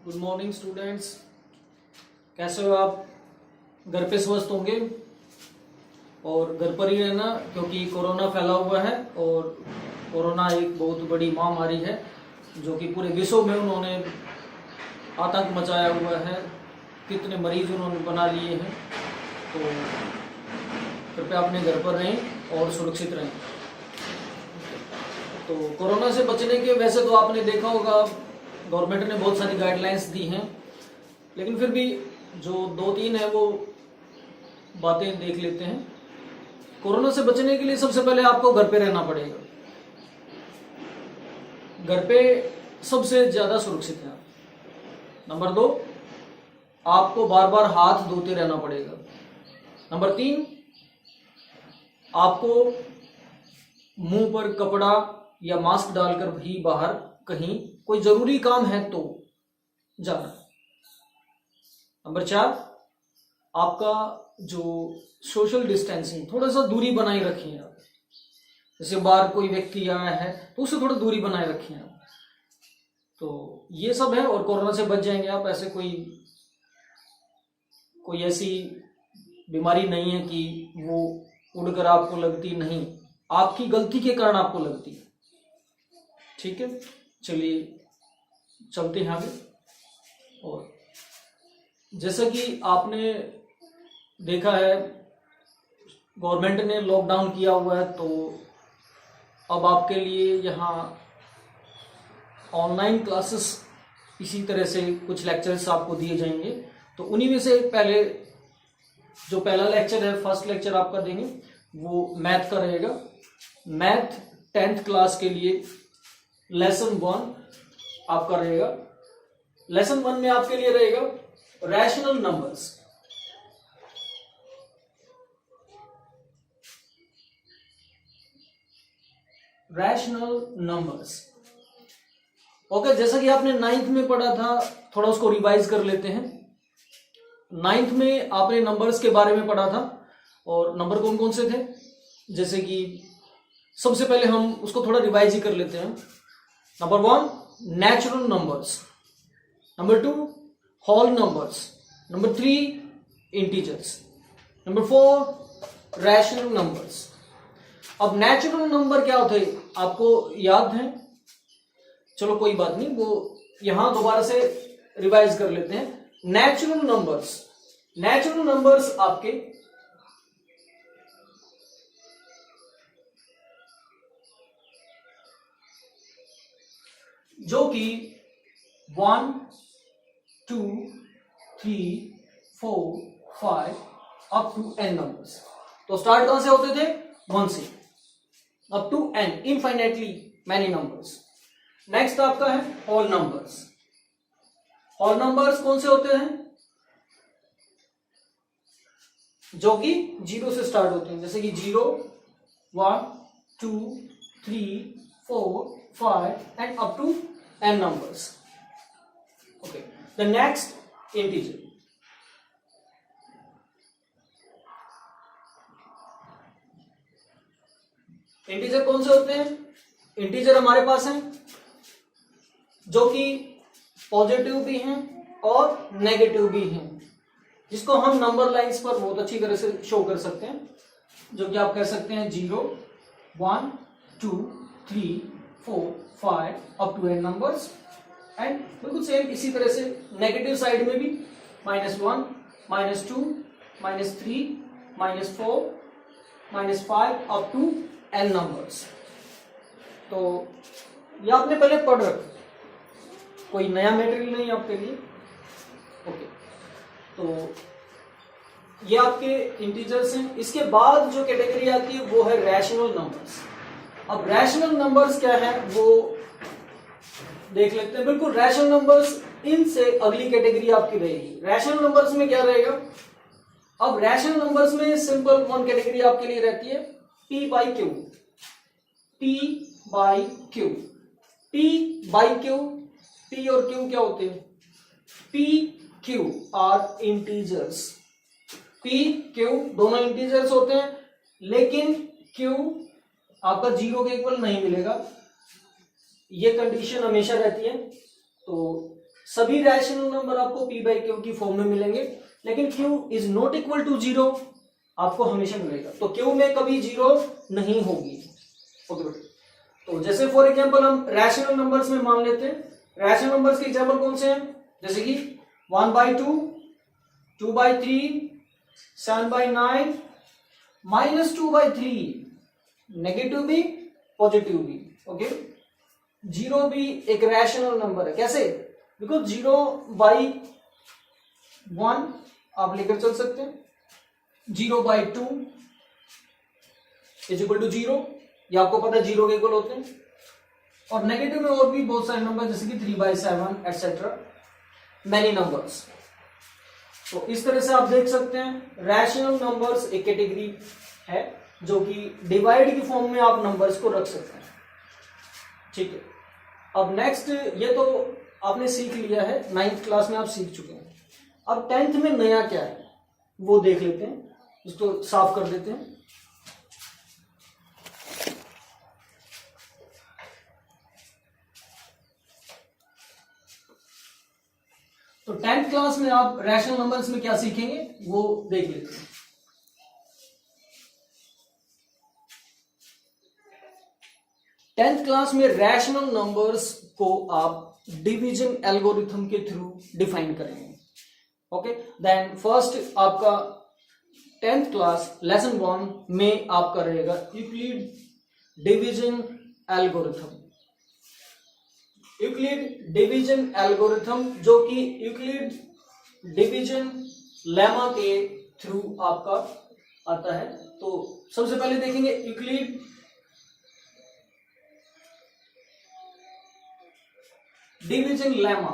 Good morning students. कैसे हो आप? घर पे स्वस्थ होंगे और घर पर ही रहना, क्योंकि कोरोना फैला हुआ है और कोरोना एक बहुत बड़ी महामारी है जो कि पूरे विश्व में उन्होंने आतंक मचाया हुआ है। कितने मरीज उन्होंने बना लिए हैं। तो कृपया अपने घर पर रहें और सुरक्षित रहें। तो कोरोना से बचने के वैसे तो आपने देखा होगा गवर्नमेंट ने बहुत सारी गाइडलाइंस दी हैं, लेकिन फिर भी जो 2-3 है वो बातें देख लेते हैं। कोरोना से बचने के लिए सबसे पहले आपको घर पे रहना पड़ेगा। घर पे सबसे ज्यादा सुरक्षित है। नंबर 2, आपको बार बार हाथ धोते रहना पड़ेगा। नंबर 3, आपको मुंह पर कपड़ा या मास्क डालकर भी बाहर कहीं कोई जरूरी काम है तो जाना। नंबर 4, आपका जो सोशल डिस्टेंसिंग, थोड़ा सा दूरी बनाए रखिए आप। जैसे बाहर कोई व्यक्ति आया है तो उससे थोड़ा दूरी बनाए रखिए आप। तो ये सब है और कोरोना से बच जाएंगे आप। ऐसे कोई ऐसी बीमारी नहीं है कि वो उड़कर आपको लगती, नहीं, आपकी गलती के कारण आपको लगती है। ठीक है, चलिए चलते हैं आगे। और जैसा कि आपने देखा है गवर्नमेंट ने लॉकडाउन किया हुआ है, तो अब आपके लिए यहाँ ऑनलाइन क्लासेस इसी तरह से कुछ लेक्चर्स आपको दिए जाएंगे। तो उन्हीं में से पहले जो पहला लेक्चर है, फर्स्ट लेक्चर आपका देंगे, वो मैथ का रहेगा। मैथ 10th क्लास के लिए लेसन 1 आपका रहेगा। लेसन 1 में आपके लिए रहेगा rational numbers. Rational numbers, okay. जैसा कि आपने 9th में पढ़ा था, थोड़ा उसको रिवाइज कर लेते हैं। 9th में आपने नंबर्स के बारे में पढ़ा था और नंबर कौन कौन से थे। जैसे कि सबसे पहले हम उसको थोड़ा रिवाइज ही कर लेते हैं। Number 1 natural numbers, number 2 whole numbers, number 3 integers, number 4 rational numbers. अब नेचुरल नंबर क्या होते हैं आपको याद है? चलो कोई बात नहीं, वो यहां दोबारा से रिवाइज कर लेते हैं। नेचुरल नंबर्स आपके जो कि 1 2 3 4 5 अप टू n नंबर्स। तो स्टार्ट कहां से होते थे? 1 से up to n, infinitely many numbers. Next आपका है होल नंबर्स। होल नंबर्स कौन से होते हैं? जो कि 0 से स्टार्ट होते हैं, जैसे कि 0 1 2 3 4 5 and up to n numbers. Okay. The next integer. Integer कौन से होते हैं? इंटीजर हमारे पास हैं जो कि पॉजिटिव भी हैं और नेगेटिव भी हैं, जिसको हम नंबर लाइंस पर बहुत अच्छी तरह से शो कर सकते हैं। जो कि आप कह सकते हैं 0 1 2 3 4 5 up to n numbers. And बिल्कुल सेम इसी तरह से नेगेटिव साइड में भी -1 -2 -3 -4 -5 अप टू n नंबर्स। तो ये आपने पहले पढ़ रखा, कोई नया मटेरियल नहीं आपके लिए। ओके, तो ये आपके इंटीजर्स हैं। इसके बाद जो कैटेगरी आती है वो है रैशनल नंबर्स। अब रैशनल नंबर्स क्या है वो देख लेते हैं। बिल्कुल रैशनल नंबर्स इनसे अगली कैटेगरी आपकी रहेगी। रैशनल नंबर्स में क्या रहेगा? अब रैशनल नंबर्स में सिंपल 1 कैटेगरी आपके लिए रहती है p by q. p by q, p by q, p और q क्या होते हैं? p q are integers. p q दोनों इंटीजर्स होते हैं, लेकिन q आपका 0 के इक्वल नहीं मिलेगा। ये कंडीशन हमेशा रहती है। तो सभी रैशनल नंबर आपको p बाई क्यू की फॉर्म में मिलेंगे, लेकिन q is not equal to 0 आपको हमेशा मिलेगा, तो q में कभी 0 नहीं होगी। ओके बेटा, तो जैसे फॉर एग्जांपल हम रैशनल नंबर्स में मान लेते हैं, रैशनल नंबर्स के एग्जांपल कौन से हैं, जैसे कि 1/2, 2/3, 7/9, -2/3, नेगेटिव भी पॉजिटिव भी। ओके, 0 भी एक रैशनल नंबर है, कैसे, बिकॉज 0/1 आप लेकर चल सकते हैं, 0/2 इज इक्वल टू 0, ये आपको पता है 0 के इक्वल होते हैं। और नेगेटिव में और भी बहुत सारे नंबर जैसे कि 3/7 एटसेट्रा, मैनी नंबर्स। तो इस तरह से आप देख सकते हैं रैशनल नंबर्स एक कैटेगरी है जो कि डिवाइड की फॉर्म में आप नंबर्स को रख सकते हैं। ठीक है, अब नेक्स्ट, ये तो आपने सीख लिया है, 9th क्लास में आप सीख चुके हैं। अब 10th में नया क्या है वो देख लेते हैं, इसको साफ कर देते हैं। तो 10th क्लास में आप रैशनल नंबर्स में क्या सीखेंगे वो देख लेते हैं। टेंथ क्लास में रैशनल नंबर्स को आप डिवीजन एल्गोरिथम के थ्रू डिफाइन करेंगे। ओके, देन फर्स्ट आपका 10th क्लास लेसन 1 में आपका रहेगा Euclid division algorithm. Euclid division algorithm जो कि यूक्लिड डिवीजन लेमा के थ्रू आपका आता है। तो सबसे पहले देखेंगे यूक्लिड डिवीजन लेमा।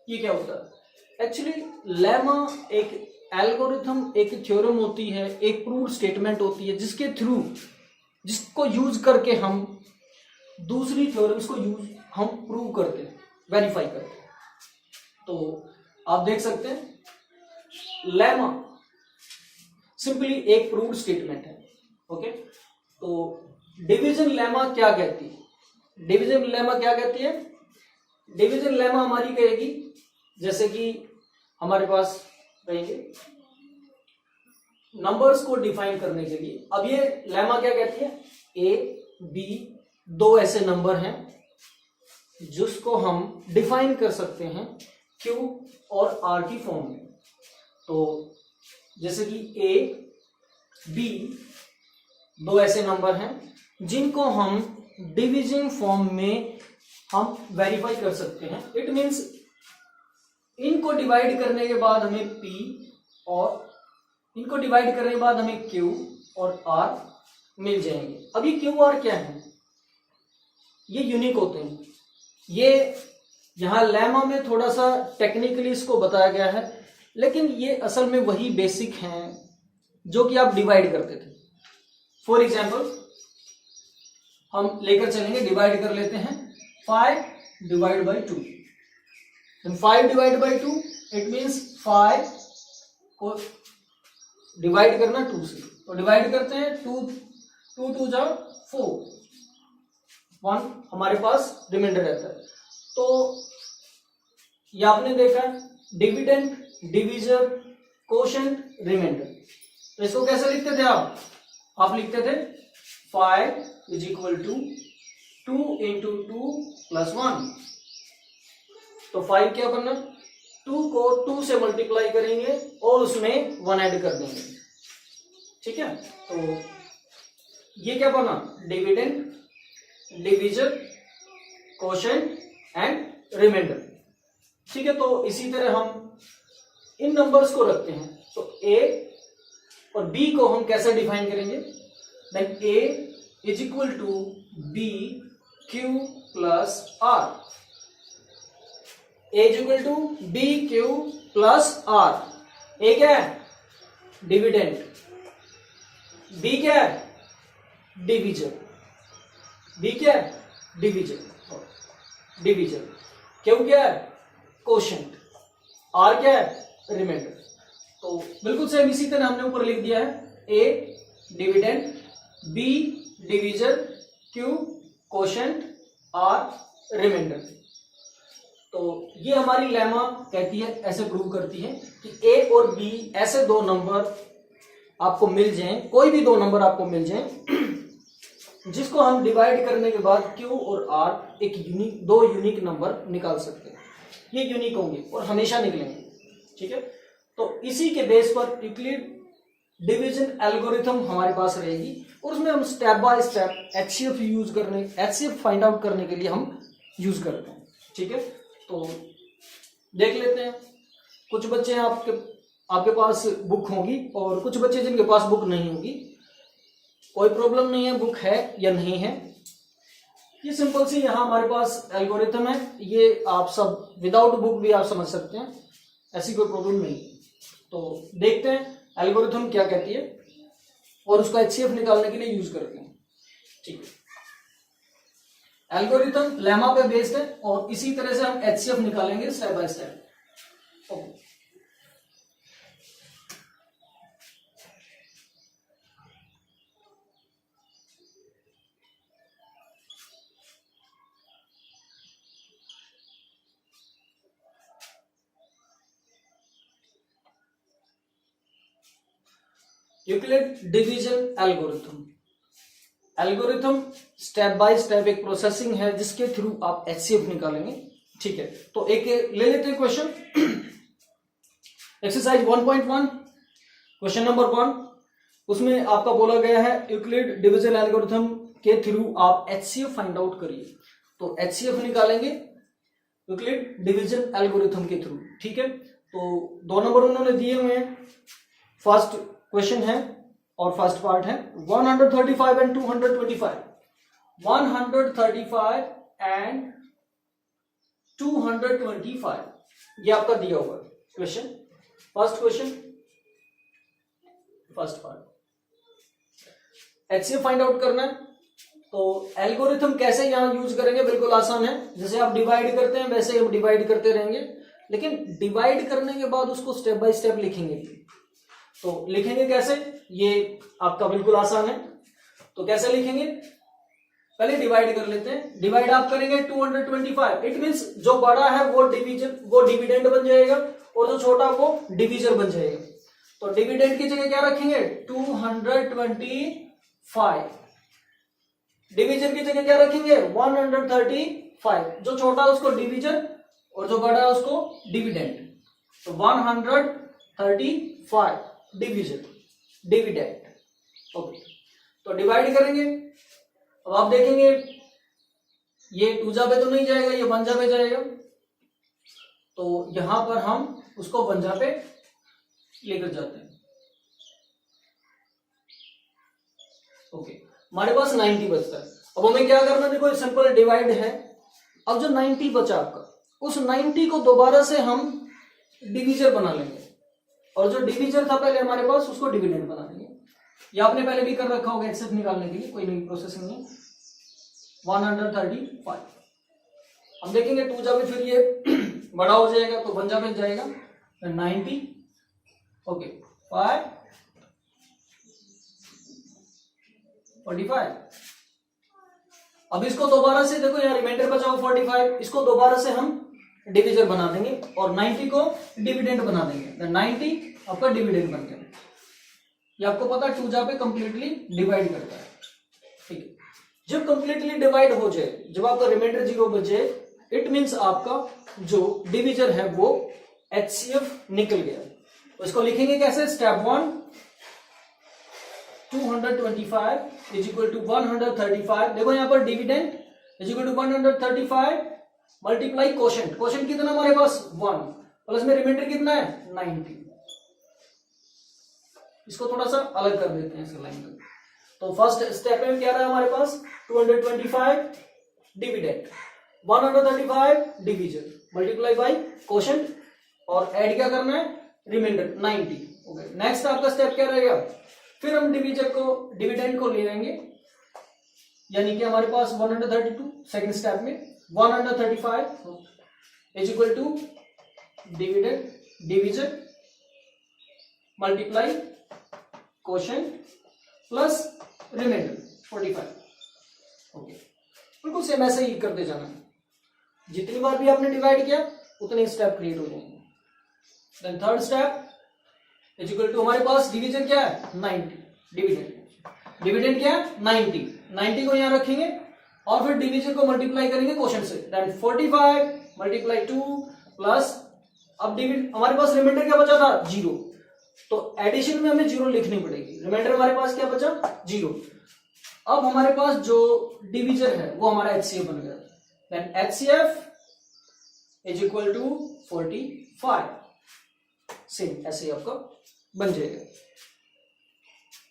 ये क्या होता है, एक्चुअली लेमा एक एल्गोरिथम, एक थ्योरम होती है, एक प्रूव्ड स्टेटमेंट होती है जिसको यूज करके हम दूसरी थ्योरम्स को हम प्रूव करते हैं, वेरीफाई करते हैं। तो आप देख सकते हैं लेमा सिंपली एक प्रूव्ड स्टेटमेंट है। ओके, तो डिवीजन लेमा क्या कहती है, डिवीजन लेमा क्या कहती है, डिवीजन लेमा हमारी कहेगी, जैसे कि हमारे पास रहेंगे नंबर्स को डिफाइन करने के लिए। अब ये लेमा क्या कहती है, ए बी दो ऐसे नंबर हैं जिसको हम डिफाइन कर सकते हैं क्यू और आर की फॉर्म में। तो जैसे कि ए बी दो ऐसे नंबर हैं जिनको हम डिवीजन फॉर्म में हम वेरीफाई कर सकते हैं। इट मींस इनको डिवाइड करने के बाद हमें P और इनको डिवाइड करने के बाद हमें Q और R मिल जाएंगे। अब ये Q R क्या है, ये यूनिक होते हैं। ये यहां लेमा में थोड़ा सा टेक्निकली इसको बताया गया है, लेकिन ये असल में वही बेसिक हैं जो कि आप डिवाइड करते थे। फॉर एग्जाम्पल हम लेकर चलेंगे, डिवाइड कर लेते हैं 5 divide by 2। 5 divide by 2 it means 5 को डिवाइड करना 2 से, तो डिवाइड करते हैं 2 2 जा 4, 1 हमारे पास रिमाइंडर रहता है। तो ये आपने देखा डिविडेंड, डिविजर, कोशेंट, रिमाइंडर। तो इसको कैसे लिखते थे आप लिखते थे 5 is equal to 2 into 2 plus 1। तो 5 क्या बनना, 2 को 2 से मल्टीप्लाई करेंगे और उसमें 1 ऐड कर देंगे। ठीक है, तो ये क्या बना, dividend, divisor, quotient and remainder. ठीक है, तो इसी तरह हम इन नंबर्स को रखते हैं। तो a और b को हम कैसे डिफाइन करेंगे, then a is equal to b q plus r। a is equal to b q plus r। a क्या है, डिविडेंड, b क्या है, डिविजर, b क्या है, डिविजर, q क्या है, कोशेंट, r क्या है, रिमाइंडर। तो बिल्कुल सेम इसी तरह हमने ऊपर लिख दिया है, a dividend, b divisor, Q quotient, R remainder. तो ये हमारी लेमा कहती है, ऐसे प्रूव करती है कि A और B ऐसे दो नंबर आपको मिल जाएं, कोई भी दो नंबर आपको मिल जाएं जिसको हम डिवाइड करने के बाद Q और R एक यूनिक, दो यूनिक नंबर निकाल सकते हैं। ये यूनिक होंगे और हमेशा निकलेंगे, ठीक है। तो इसी के बेस पर यूक्लिड डिवीजन एल्गोरिथम हमारे पास रहेगी और उसमें हम step by step HCF use करने, एचसीएफ फाइंड आउट करने के लिए हम यूज करते हैं, ठीक है। तो देख लेते हैं, कुछ बच्चे हैं आपके पास बुक होगी और कुछ बच्चे जिनके पास बुक नहीं होगी। कोई प्रॉब्लम नहीं है, बुक है या नहीं है। ये सिंपल सी यहाँ हमारे पास एल्गोरिथम है, ये आप सब विदाउट बुक भी आप समझ सकते हैं, ऐसी कोई प्रॉब्लम नहीं। तो देखते हैं एल्गोरिथम क्या कहती है और उसका एचसीएफ निकालने के लिए यूज करते हैं, ठीक है। एल्गोरिथम लेमा पे बेस्ड है और इसी तरह से हम एचसीएफ निकालेंगे step by step. Okay, Euclid division algorithm. Algorithm step by step एक प्रोसेसिंग है जिसके थ्रू आप एचसीएफ निकालेंगे, ठीक है। तो एक ले लेते हैं क्वेश्चन, एक्सरसाइज 1.1 क्वेश्चन नंबर 1। उसमें आपका बोला गया है यूक्लिड डिवीजन एल्गोरिथम के थ्रू आप एचसीएफ फाइंड आउट करिए। तो एचसीएफ निकालेंगे यूक्लिड डिवीजन एल्गोरिथम के थ्रू, ठीक है। तो दो नंबर उन्होंने दिए हुए हैं, फर्स्ट क्वेश्चन है और फर्स्ट पार्ट है 135 एंड 225। 135 एंड 225 ये आपका दिया हुआ question, first question, first part. HCF find out करना है। तो एल्गोरिथम कैसे यहां यूज करेंगे, बिल्कुल आसान है। जैसे आप डिवाइड करते हैं वैसे हम डिवाइड करते रहेंगे, लेकिन डिवाइड करने के बाद उसको स्टेप बाय स्टेप लिखेंगे। तो लिखेंगे कैसे, ये आपका बिल्कुल आसान है। तो कैसे लिखेंगे, पहले डिवाइड कर लेते हैं। डिवाइड आप करेंगे 225, इट मींस जो बड़ा है वो डिविडेंड बन जाएगा और जो छोटा वो डिविजर बन जाएगा। तो डिविडेंड की जगह क्या रखेंगे 225, डिविजर की जगह क्या रखेंगे 135। जो छोटा है उसको डिविजर और जो बड़ा है उसको डिविडेंड। तो 135 डिविडेंड, ओके। तो डिवाइड करेंगे, अब आप देखेंगे ये 2 जा पे तो नहीं जाएगा, ये 1 जा पे जाएगा। तो यहां पर हम उसको 1 जा पे लेकर जाते हैं, ओके। हमारे पास 90 बचता है। अब हमें क्या करना है, देखो सिंपल डिवाइड है। अब जो 90 बचा आपका, उस 90 को दोबारा से हम डिविजर बना लेंगे और जो डिविजर था पहले हमारे पास उसको डिविडेंड बना देंगे। ये आपने पहले भी कर रखा होगा एक्सेप्ट निकालने के लिए, कोई नई प्रोसेसिंग नहीं। 135 हम देखेंगे 2 जा पे फिर ये बड़ा हो जाएगा तो 1 जा पे जाएगा 90, ओके। 5 45। अब इसको दोबारा से देखो यहाँ रिमाइंडर बचा हुआ 45, इसको दोबारा से हम डिविजर बना देंगे और 90 को डिविडेंड बना देंगे। 90 आपका डिविडेंड बन गया। ये आपको पता है 2 जा पे कंप्लीटली डिवाइड करता है, ठीक है। जब कंप्लीटली डिवाइड हो जाए, जब आपका रिमाइंडर 0 बचे, इट मींस आपका जो डिविजर है वो एचसीएफ निकल गया। तो इसको लिखेंगे कैसे, स्टेप 1 225 इज इक्वल टू 135। देखो यहां पर dividend is equal to 135 multiply quotient. Quotient कितना हमारे पास 1, प्लस में रिमाइंडर कितना है 90। इसको थोड़ा सा अलग कर देते हैं इस लाइन को। तो फर्स्ट स्टेप में क्या रहा है हमारे पास 225 dividend, 135 division multiply by quotient और ऐड क्या करना है रिमाइंडर 90, ओके। नेक्स्ट आपका स्टेप क्या रहेगा, फिर हम डिविडेंड को ले आएंगे, यानी कि हमारे पास 132 सेकंड स्टेप में 135 is equal to division multiply quotient plus remainder 45। Okay, बिल्कुल सेम ऐसे ही करते जाना है, जितनी बार भी आपने डिवाइड किया उतने स्टेप क्रिएट हो जाएंगे। Then third step is equal to, हमारे पास डिवीजन क्या है 90, डिविडेंड क्या है 90 को यहां रखेंगे और फिर डिवीजन को मल्टीप्लाई करेंगे क्वोशंट से, देन 45 मल्टीप्लाई 2 प्लस, अब डिविड हमारे पास रिमाइंडर क्या बचा था 0, तो एडिशन में हमें 0 लिखनी पड़ेगी, रिमाइंडर हमारे पास क्या बचा 0। अब हमारे पास जो डिवीजन है वो हमारा HCF बन गया, then HCF is equal to 45, same ऐसे ही आपका बन जाएगा।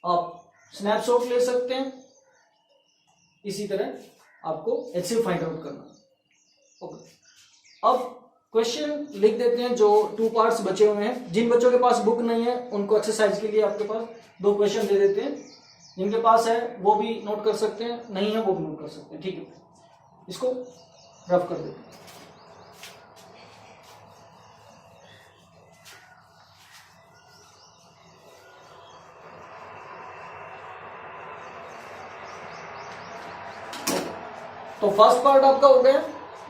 आप स्नैपशॉट ले सकते हैं, इसी तरह आपको HCF फाइंड आउट करना। ओके, अब क्वेश्चन लिख देते हैं जो 2 पार्ट्स बचे हुए हैं। जिन बच्चों के पास बुक नहीं है उनको एक्सरसाइज के लिए आपके पास 2 क्वेश्चन दे देते हैं, जिनके पास है वो भी नोट कर सकते हैं, नहीं है वो भी नोट कर सकते हैं, ठीक है। इसको रफ कर देते हैं। तो फर्स्ट पार्ट आपका हो गया,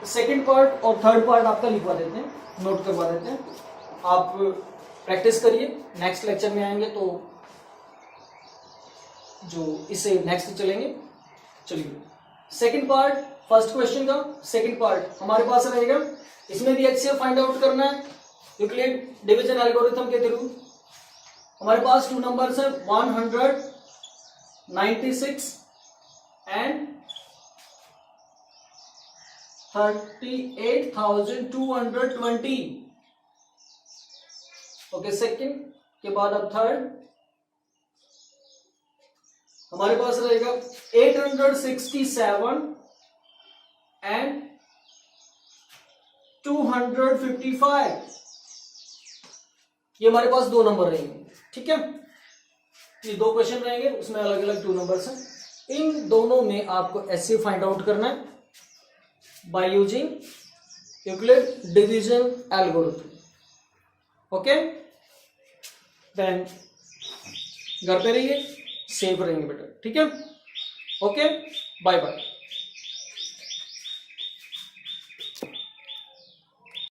सेकंड पार्ट और थर्ड पार्ट आपका लिखवा देते हैं, नोट करवा देते हैं। आप प्रैक्टिस करिए, नेक्स्ट लेक्चर में आएंगे तो जो इससे नेक्स्ट चलेंगे। चलिए सेकंड पार्ट, फर्स्ट क्वेश्चन का सेकंड पार्ट हमारे पास रहेगा, इसमें भी HCF फाइंड आउट करना है यूक्लिड डिवीजन एल्गोरिथम के थ्रू। हमारे पास 2 नंबर्स है 196 एंड 38,220। ओके, सेकंड के बाद अब थर्ड हमारे पास रहेगा 867 एंड 255। ये हमारे पास 2 नंबर रहेंगे, ठीक है। ये 2 क्वेश्चन रहेंगे, उसमें अलग अलग 2 नंबर्स हैं। इन दोनों में आपको HCF फाइंड आउट करना है by using Euclid division algorithm. Okay, then घर पे रहिए, सेफ रहेंगे बेटा, ठीक है। Okay, bye bye.